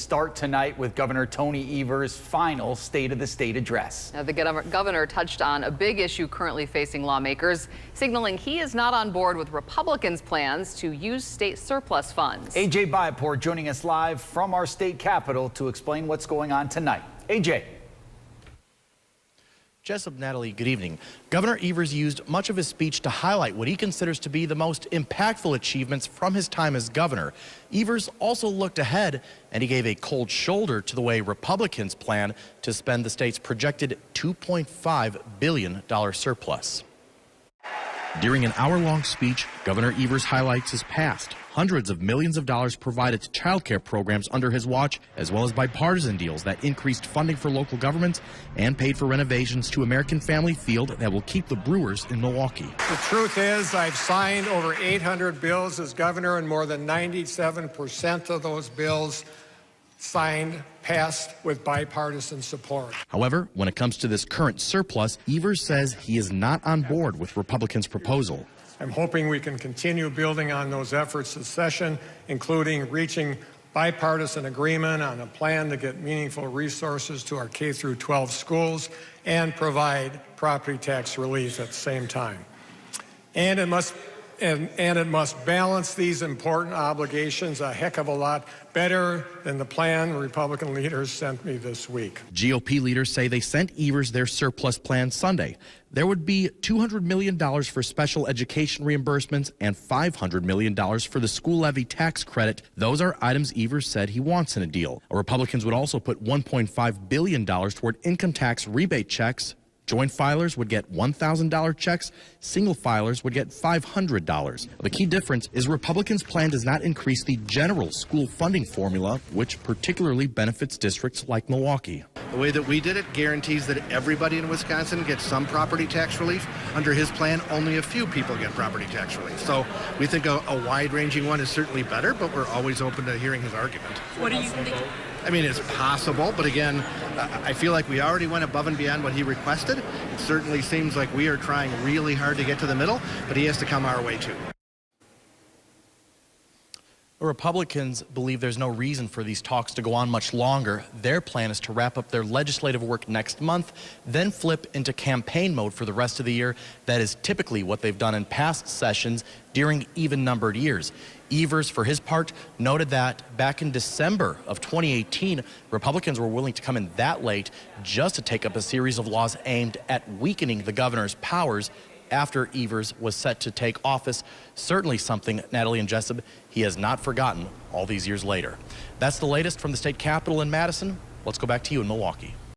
start tonight with Governor Tony Evers' final State of the State address. Now, the governor touched on a big issue currently facing lawmakers, signaling he is not on board with Republicans' plans to use state surplus funds. AJ Bayapur joining us live from our state capitol to explain what's going on tonight. AJ. Jessup, Natalie, good evening. Governor Evers used much of his speech to highlight what he considers to be the most impactful achievements from his time as governor. Evers also looked ahead, and he gave a cold shoulder to the way Republicans plan to spend the state's projected $2.5 billion surplus. During an hour-long speech, Governor Evers highlights his past. Hundreds of millions of dollars provided to child care programs under his watch, as well as bipartisan deals that increased funding for local governments and paid for renovations to American Family Field that will keep the Brewers in Milwaukee. The truth is, I've signed over 800 bills as governor, and more than 97% of those bills passed with bipartisan support. However, when it comes to this current surplus, Evers says he is not on board with Republicans' proposal. I'm hoping we can continue building on those efforts this session, including reaching bipartisan agreement on a plan to get meaningful resources to our K-12 schools and provide property tax relief at the same time. And it must balance these important obligations a heck of a lot better than the plan Republican leaders sent me this week. GOP leaders say they sent Evers their surplus plan Sunday. There would be $200 million for special education reimbursements and $500 million for the school levy tax credit. Those are items Evers said he wants in a deal. Republicans would also put $1.5 billion toward income tax rebate checks. Joint filers would get $1,000 checks. Single filers would get $500. The key difference is Republicans' plan does not increase the general school funding formula, which particularly benefits districts like Milwaukee. The way that we did it guarantees that everybody in Wisconsin gets some property tax relief. Under his plan, only a few people get property tax relief. So we think a wide-ranging one is certainly better, but we're always open to hearing his argument. What do you think? I mean, it's possible, but again, I feel like we already went above and beyond what he requested. It certainly seems like we are trying really hard to get to the middle, but he has to come our way too. Republicans believe there's no reason for these talks to go on much longer. Their plan is to wrap up their legislative work next month, then flip into campaign mode for the rest of the year. That is typically what they've done in past sessions during even-numbered years. Evers, for his part, noted that back in December of 2018, Republicans were willing to come in that late just to take up a series of laws aimed at weakening the governor's powers after Evers was set to take office. Certainly something, Natalie and Jessup, he has not forgotten all these years later. That's the latest from the state capitol in Madison. Let's go back to you in Milwaukee.